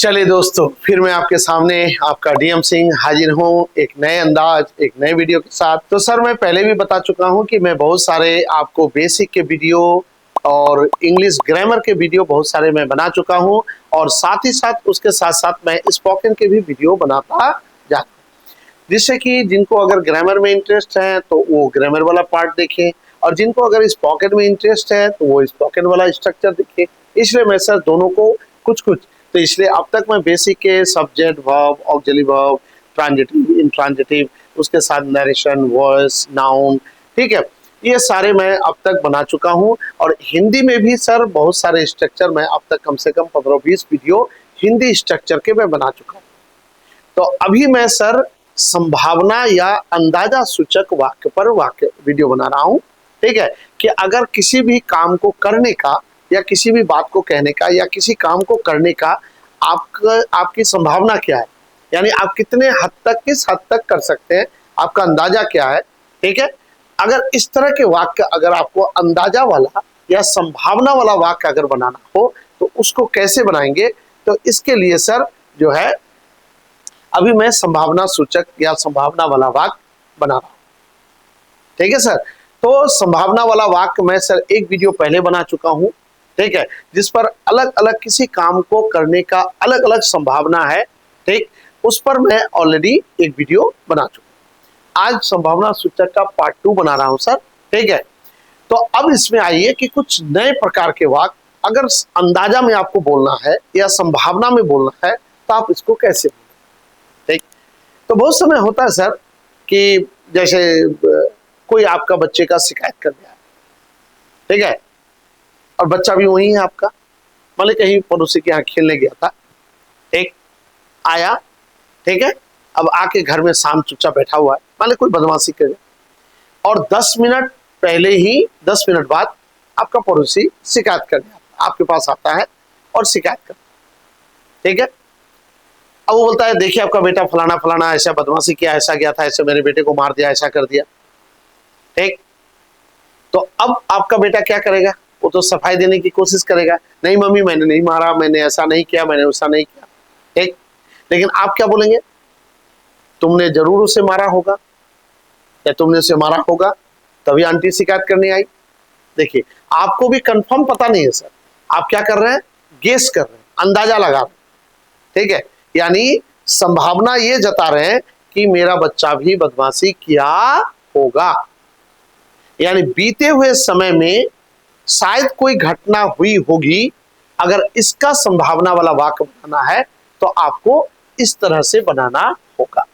चलिए दोस्तों, फिर मैं आपके सामने आपका डीएम सिंह हाजिर हूँ एक नए अंदाज एक नए वीडियो के साथ। तो सर, मैं पहले भी बता चुका हूँ कि मैं बहुत सारे आपको बेसिक के वीडियो और इंग्लिश ग्रामर के वीडियो बहुत सारे मैं बना चुका हूँ, और साथ ही साथ उसके साथ साथ मैं स्पोकन के भी वीडियो बनाता जाता हूँ, जिससे कि जिनको अगर ग्रामर में इंटरेस्ट है तो वो ग्रामर वाला पार्ट देखें, और जिनको अगर स्पोकन में इंटरेस्ट है तो वो स्पोकन वाला स्ट्रक्चर देखें। इसलिए मैं सर दोनों को कुछ कुछ, तो इसलिए अब तक मैं बेसिक के subject, verb, auxiliary verb, transitive, intransitive, उसके साथ नरेशन, वॉइस, नाउन, ठीक है, ये सारे मैं अब तक बना चुका हूँ। और हिंदी में भी सर बहुत सारे स्ट्रक्चर मैं अब तक कम से कम 15-20 वीडियो हिंदी स्ट्रक्चर के मैं बना चुका हूँ। तो अभी मैं सर संभावना या अंदाजा सूचक वाक्य पर वाक्य वीडियो बना रहा हूँ, ठीक है, कि अगर किसी भी काम को करने का या किसी भी बात को कहने का या किसी काम को करने का आपकी संभावना क्या है, यानी आप कितने हद तक, किस हद तक कर सकते हैं, आपका अंदाजा क्या है, ठीक है। अगर इस तरह के वाक्य अगर आपको अंदाजा वाला या संभावना वाला वाक्य अगर बनाना हो तो उसको कैसे बनाएंगे, तो इसके लिए सर जो है अभी मैं संभावना सूचक या संभावना वाला वाक्य बना रहा हूं, ठीक है सर। तो संभावना वाला वाक्य मैं सर एक वीडियो पहले बना चुका हूं, ठीक है, जिस पर अलग अलग किसी काम को करने का अलग अलग संभावना है, ठीक, उस पर मैं ऑलरेडी एक वीडियो बना चुका हूं। आज संभावना सूचक का पार्ट 2 बना रहा हूं सर, ठीक है। तो अब इसमें आइए कि कुछ नए प्रकार के वाक्य अगर अंदाजा में आपको बोलना है या संभावना में बोलना है तो आप इसको कैसे बोलें, ठीक। तो बहुत समय होता है सर कि जैसे कोई आपका बच्चे का शिकायत कर दिया, ठीक है, और बच्चा भी वही है आपका, मान ली कहीं पड़ोसी के यहाँ खेलने गया था, ठीक, आया, ठीक है, अब आके घर में शाम चुपचाप बैठा हुआ है, मान ली कोई बदमाशी कर दिया और 10 मिनट पहले ही 10 मिनट बाद आपका पड़ोसी शिकायत कर दिया, आपके पास आता है और शिकायत कर, ठीक है। अब वो बोलता है देखिए आपका बेटा फलाना फलाना ऐसा बदमाशी किया, ऐसा गया था, ऐसे मेरे बेटे को मार दिया, ऐसा कर दिया, ठीक। तो अब आपका बेटा क्या करेगा, वो तो सफाई देने की कोशिश करेगा, नहीं मम्मी मैंने नहीं मारा, मैंने ऐसा नहीं किया, मैंने वैसा नहीं किया, ठीक। लेकिन आप क्या बोलेंगे, तुमने जरूर उसे मारा होगा या तुमने उसे मारा होगा तभी आंटी शिकायत करने आई। देखिए आपको भी कंफर्म पता नहीं है सर, आप क्या कर रहे हैं, गेस कर रहे हैं, अंदाजा लगा रहे हैं, ठीक है, यानी संभावना ये जता रहे हैं कि मेरा बच्चा भी बदमाशी किया होगा, यानी बीते हुए समय में शायद कोई घटना हुई होगी। अगर इसका संभावना वाला वाक्य बनाना है तो आपको इस तरह से बनाना होगा।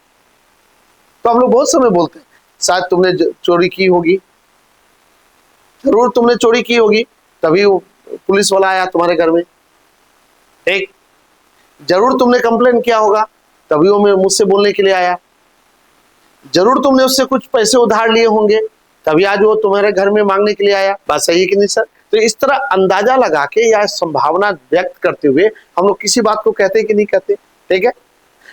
तो हम लोग बहुत समय बोलते हैं शायद तुमने चोरी की होगी, जरूर तुमने चोरी की होगी तभी वो पुलिस वाला आया तुम्हारे घर में, एक जरूर तुमने कंप्लेन किया होगा तभी वो मुझसे बोलने के लिए आया, जरूर तुमने उससे कुछ पैसे उधार लिए होंगे तभी आज वो तुम्हारे घर में मांगने के लिए आया। बात सही है कि नहीं सर। तो इस तरह अंदाजा लगा के या संभावना व्यक्त करते हुए हम लोग किसी बात को कहते कि नहीं कहते, ठीक है।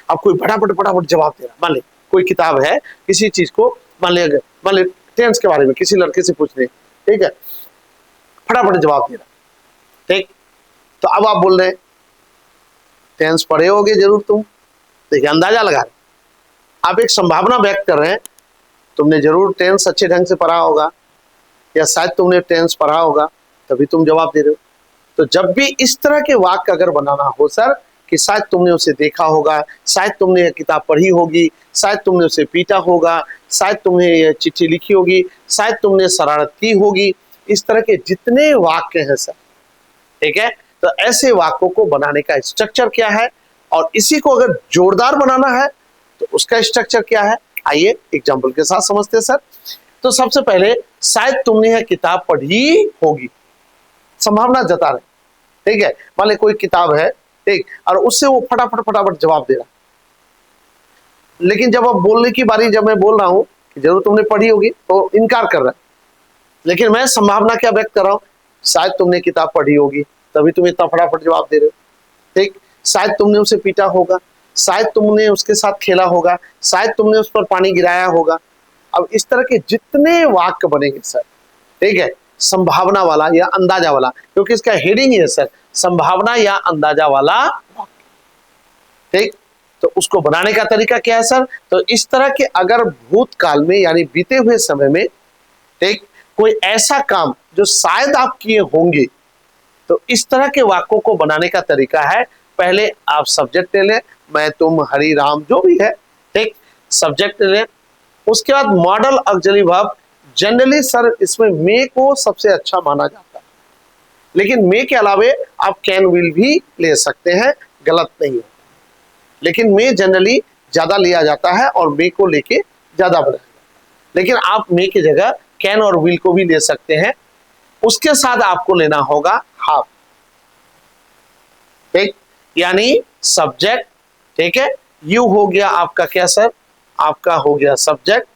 अब कोई फटाफट जवाब दे रहा, मान ले कोई किताब है किसी चीज को, मान ले टेंस के बारे में किसी लड़के से पूछ रहे, ठीक है, फटाफट जवाब दे रहा, ठीक। तो अब आप बोल रहे हैं टेंस पढ़े होगे जरूर तुम, देखिए अंदाजा लगा रहे, आप एक संभावना व्यक्त कर रहे हैं, तुमने जरूर टेंस अच्छे ढंग से पढ़ा होगा या शायद तुमने टेंस पढ़ा होगा तभी तुम जवाब दे रहे हो। तो जब भी इस तरह के वाक्य अगर बनाना हो सर कि शायद तुमने उसे देखा होगा, शायद तुमने यह किताब पढ़ी होगी, शायद तुमने उसे पीटा होगा, शायद तुमने यह चिट्ठी लिखी होगी, शायद तुमने शरारत की होगी, इस तरह के जितने वाक्य हैं सर, ठीक है, तो ऐसे वाक्यों को बनाने का स्ट्रक्चर क्या है और इसी को अगर जोरदार बनाना है तो उसका स्ट्रक्चर क्या है, आइए एग्जाम्पल के साथ समझते हैं सर। तो सबसे पहले शायद तुमने यह किताब पढ़ी होगी, संभावना जता रहे, ठीक है, मान ली कोई किताब है, ठीक, और उससे वो फटाफट जवाब दे रहा, लेकिन जब अब बोलने की बारी, जब मैं बोल रहा हूं कि जरूर तुमने पढ़ी होगी तो इनकार कर रहा है, लेकिन मैं संभावना क्या व्यक्त कर रहा हूं, शायद तुमने किताब पढ़ी होगी तभी तुम इतना फटाफट जवाब दे रहे हो, ठीक, शायद तुमने उसे पीटा होगा, शायद तुमने उसके साथ खेला होगा, शायद तुमने उस पर पानी गिराया होगा। अब इस तरह के जितने वाक्य बनेंगे सर, ठीक है, संभावना वाला या अंदाजा वाला, क्योंकि इसका हेडिंग है सर संभावना या अंदाजा वाला वाक्य, ठीक। तो उसको बनाने का तरीका क्या है सर? तो इस तरह के अगर भूतकाल में यानी बीते हुए समय में ठीक कोई ऐसा काम जो शायद आप किए होंगे, तो इस तरह के वाक्यों को बनाने का तरीका है, पहले आप सब्जेक्ट ले लें, मैं तुम हरि राम जो भी है, ठीक, सब्जेक्ट ले लें। उसके बाद model auxiliary verb, generally sir इसमें मे को सबसे अच्छा माना जाता है, लेकिन मे के अलावे आप कैन विल भी ले सकते हैं, गलत नहीं है, लेकिन मे जनरली ज्यादा लिया जाता है और मे को लेके ज्यादा बनाया जाता है, लेकिन आप मे की जगह कैन और विल को भी ले सकते हैं। उसके साथ आपको लेना होगा हाफ, ठीक, यानी सब्जेक्ट, ठीक है, यू हो गया आपका क्या सर? आपका हो गया सब्जेक्ट,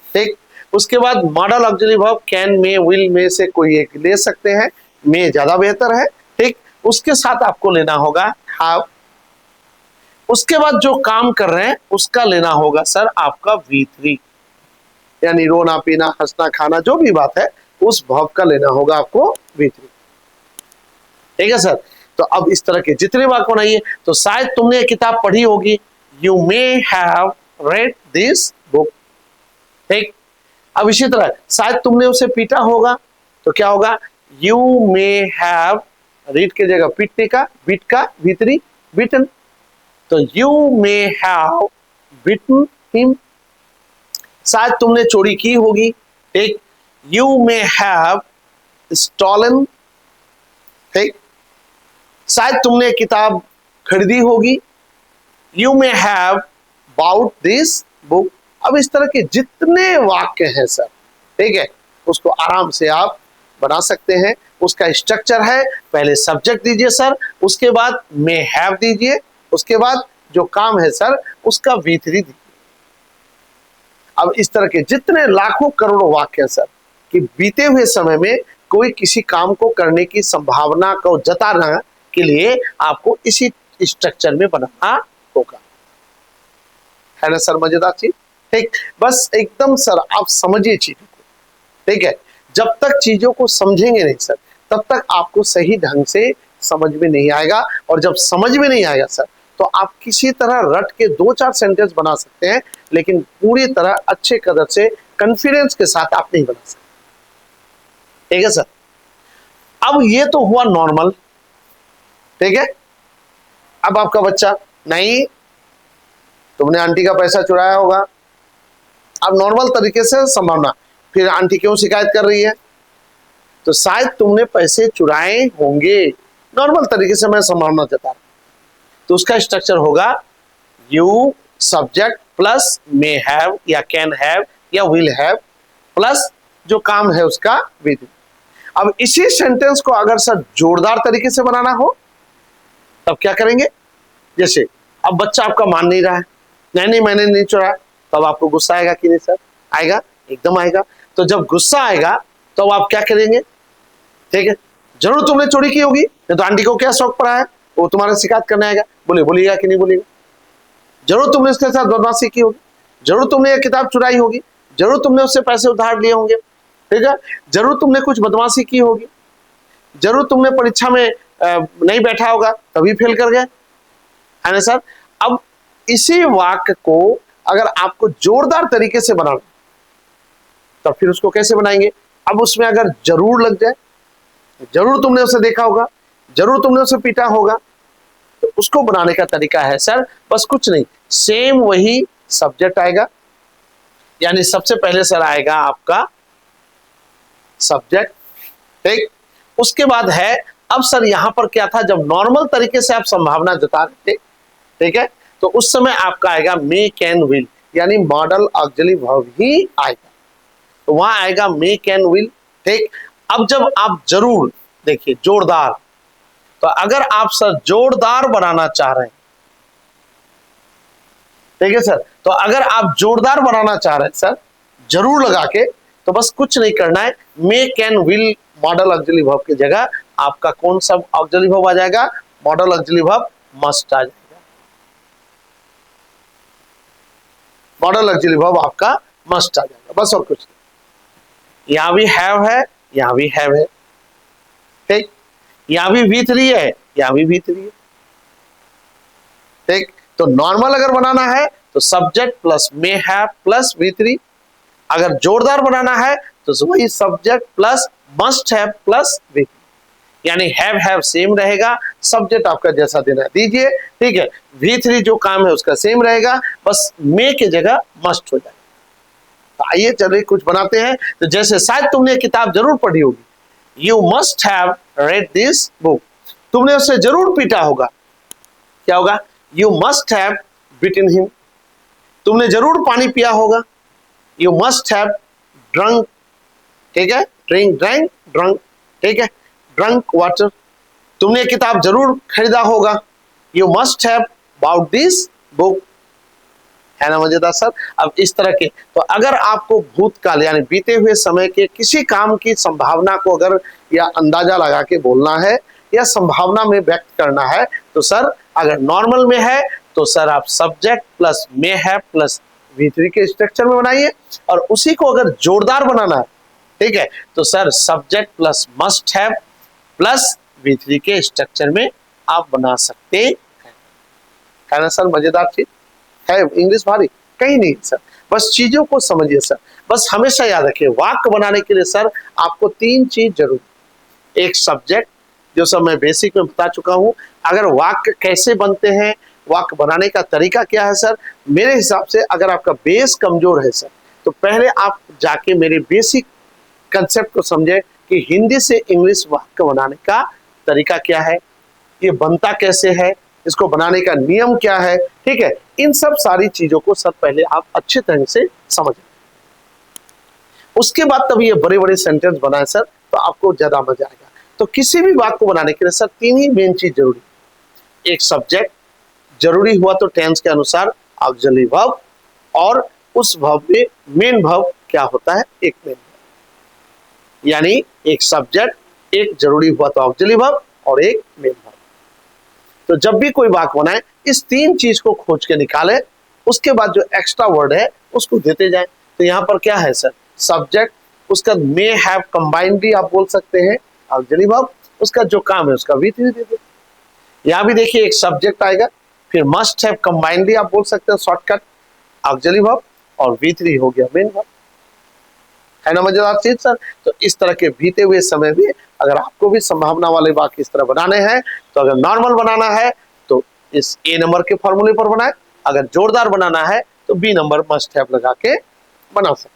ठीक। उसके बाद model auxiliary verb can may will में से कोई एक ले सकते हैं, मे ज्यादा बेहतर है, ठीक। उसके साथ आपको लेना होगा हैव। उसके बाद जो काम कर रहे हैं उसका लेना होगा सर आपका V3, यानी रोना पीना हंसना खाना जो भी बात है उस वर्ब का लेना होगा आपको V3, ठीक है सर। तो अब इस तरह के जितने वाक्य बनाइए, तो शायद तुमने ये किताब पढ़ी होगी, you may have read this book, ठीक। अब इसी तरह शायद तुमने उसे पीटा होगा, तो क्या होगा? यू मे हैव, रीड की जगह पीटने का, बीट का V3 बीटन, तो you may have beaten him. शायद तुमने चोरी की होगी, ठीक, यू मे हैव स्टॉलन, ठीक। शायद तुमने किताब खरीदी होगी, you may have bought this book. अब इस तरह के जितने वाक्य हैं सर, ठीक है, उसको आराम से आप बना सकते हैं। उसका स्ट्रक्चर है, पहले सब्जेक्ट दीजिए सर, उसके बाद मे हैव दीजिए, उसके बाद जो काम है सर उसका V3 दीजिए। अब इस तरह के जितने लाखों करोड़ों वाक्य हैं सर कि बीते हुए समय में कोई किसी काम को करने की संभावना को जताना के लिए आपको इसी स्ट्रक्चर में बनाना होगा, है ना सर? मजेदार चीज, ठीक। बस एकदम सर आप समझिए चीजों को, ठीक है। जब तक चीजों को समझेंगे नहीं सर, तब तक आपको सही ढंग से समझ में नहीं आएगा, और जब समझ में नहीं आएगा सर, तो आप किसी तरह रट के 2-4 सेंटेंस बना सकते हैं, लेकिन पूरी तरह अच्छे कदर से कॉन्फिडेंस के साथ आप नहीं बना सकते, ठीक है सर। अब ये तो हुआ नॉर्मल, ठीक है। अब आपका बच्चा, नहीं तुमने आंटी का पैसा चुराया होगा, अब नॉर्मल तरीके से संभावना, फिर आंटी क्यों शिकायत कर रही है? तो शायद तुमने पैसे चुराए होंगे, नॉर्मल तरीके से मैं संभावना जता रहा हूं, तो उसका स्ट्रक्चर होगा you subject plus may have या कैन हैव या विल हैव प्लस जो काम है उसका विद। अब इसी सेंटेंस को अगर सर जोरदार तरीके से बनाना हो तब क्या करेंगे? जैसे अब बच्चा आपका मान नहीं रहा है, नहीं नहीं मैंने नहीं चुराया, तब आपको गुस्सा आएगा कि नहीं सर? आएगा, एकदम आएगा। तो जब गुस्सा आएगा तो आप क्या करेंगे? ठीक है, जरूर तुमने चोरी की होगी, नहीं तो आंटी को क्या शौक पड़ा है, वो तुम्हारा शिकायत करने आएगा, बोलिएगा कि नहीं बोलिएगा? जरूर तुमने उसके साथ बदमाशी की होगी, जरूर तुमने ये किताब चुराई होगी, जरूर तुमने उससे पैसे उधार लिए होंगे, ठीक है, जरूर तुमने कुछ बदमाशी की होगी, जरूर तुमने परीक्षा में नहीं बैठा होगा तभी फेल कर गए, है ना सर? अब इसी वाक्य को अगर आपको जोरदार तरीके से बनाना तो फिर उसको कैसे बनाएंगे? अब उसमें अगर जरूर लग जाए, जरूर तुमने उसे देखा होगा, जरूर तुमने उसे पीटा होगा, तो उसको बनाने का तरीका है सर बस कुछ नहीं, सेम वही सब्जेक्ट आएगा, यानी सबसे पहले सर आएगा आपका सब्जेक्ट, ठीक। उसके बाद है, अब सर यहां पर क्या था, जब नॉर्मल तरीके से आप संभावना जता रहे थे, ठीक है, तो उस समय आपका आएगा मे कैन विल, यानी मॉडल ऑक्सिलरी वर्ब ही आएगा, तो वहां आएगा मे कैन विल, ठीक। अब जब आप जरूर देखिए जोरदार, तो अगर आप सर जोरदार बनाना चाह रहे हैं, ठीक है सर, तो अगर आप जोरदार बनाना चाह रहे हैं सर जरूर लगा के, तो बस कुछ नहीं करना है, मे can will model auxiliary verb की जगह आपका कौन सा ऑक्सिलरी वर्ब आ जाएगा? मॉडल ऑक्सिलरी वर्ब मस्ट आ जाएगा, मॉडल ऑक्सिलरी वर्ब आपका मस्ट आ जाएगा, बस और कुछ नहीं। यहां भी हैव है, यहां भी हैव है, ठीक, यहां भी V3 है, यहां भी V3 है, ठीक। तो नॉर्मल अगर बनाना है तो subject plus may have plus V3। अगर जोरदार बनाना है तो वही subject plus must have plus V3, यानी हैव सेम रहेगा, सब्जेक्ट आपका जैसा देना दीजिए, ठीक है। V3 जो काम है उसका सेम रहेगा, बस मे के जगह मस्ट हो जाएगा। तो आइए चलिए कुछ बनाते हैं। तो जैसे शायद तुमने किताब जरूर पढ़ी होगी, you must have read this book, तुमने उससे जरूर पीटा होगा। क्या होगा? You must have beaten him. तुमने जरूर पानी पिया होगा, यू मस्ट हैव ड्रंक, ठीक है, ड्रिंक ड्रैंक ड्रंक, ठीक है, ड्रंक वाटर। तुमने किताब जरूर खरीदा होगा, you must have bought this book. है ना मजेदार सर? अब इस तरह के, तो अगर आपको भूतकाल यानी बीते हुए समय के किसी काम की संभावना को अगर या अंदाजा लगा के बोलना है या संभावना में व्यक्त करना है, तो सर अगर नॉर्मल में है तो सर आप subject plus may have plus V3 के स्ट्रक्चर में बनाइए, और उसी को अगर जोरदार बनाना है, ठीक है, तो sir subject plus must have plus V3 के स्ट्रक्चर में आप बना सकते हैं। है ना सर? मजेदार चीज है, इंग्लिश भारी कहीं नहीं सर, बस चीजों को समझिए सर। बस हमेशा याद रखिए, वाक्य बनाने के लिए सर आपको 3 चीज जरूरी। एक सब्जेक्ट, जो सब मैं बेसिक में बता चुका हूं। अगर वाक्य कैसे बनते हैं, वाक्य बनाने का तरीका क्या है सर, मेरे हिसाब से अगर आपका बेस कमजोर है सर, तो पहले आप जाके मेरे बेसिक कंसेप्ट को समझे कि हिंदी से इंग्लिश वाक्य बनाने का तरीका क्या है, ये बनता कैसे है, इसको बनाने का नियम क्या है, ठीक है। इन सब सारी चीजों को सर पहले आप अच्छे तरह से समझें, उसके बाद तब ये बड़े बड़े सेंटेंस बनाए सर, तो आपको ज्यादा मजा आएगा। तो किसी भी वाक्य को बनाने के लिए सर 3 ही मेन चीज जरूरी। एक सब्जेक्ट, जरूरी हुआ तो टेंस के अनुसार ऑक्सिलरी वर्ब, और उस वर्ब में मेन वर्ब क्या होता है, एक मेन वर्ब, यानी एक सब्जेक्ट, एक जरूरी हुआ तो ऑक्सिलरी वर्ब और एक मेन वर्ब। तो जब भी कोई वाक्य बनाए इस 3 चीज को खोज के निकाले, उसके बाद जो एक्स्ट्रा वर्ड है उसको देते जाए। तो यहाँ पर क्या है सर, सब्जेक्ट, उसका मे हैव कंबाइंडली आप बोल सकते हैं ऑक्सिलरी वर्ब, उसका जो काम है उसका V3 दे दे। यहाँ भी देखिए एक सब्जेक्ट आएगा, फिर मस्ट हैव कंबाइंडली आप बोल सकते हैं शॉर्टकट ऑक्सिलरी वर्ब, और V3 हो गया मेन वर्ब। है ना मजेदार चीज सर? तो इस तरह के बीते हुए समय में अगर आपको भी संभावना वाले वाक्य इस तरह बनाने हैं, तो अगर नॉर्मल बनाना है तो इस A नंबर के फॉर्मूले पर बनाए, अगर जोरदार बनाना है तो B नंबर मस्ट हैव लगा के बना सकते।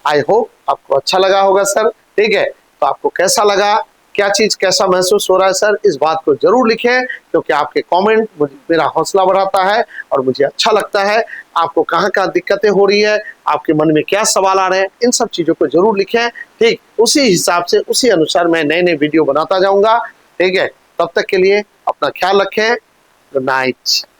आई होप आपको अच्छा लगा होगा सर, ठीक है। तो आपको कैसा लगा, क्या चीज कैसा महसूस हो रहा है सर, इस बात को जरूर लिखें, क्योंकि आपके कमेंट मुझे मेरा हौसला बढ़ाता है और मुझे अच्छा लगता है। आपको कहाँ कहाँ दिक्कतें हो रही है, आपके मन में क्या सवाल आ रहे हैं, इन सब चीजों को जरूर लिखें, ठीक। उसी हिसाब से उसी अनुसार मैं नए नए वीडियो बनाता जाऊंगा, ठीक है। तब तक के लिए अपना ख्याल रखें। Good night.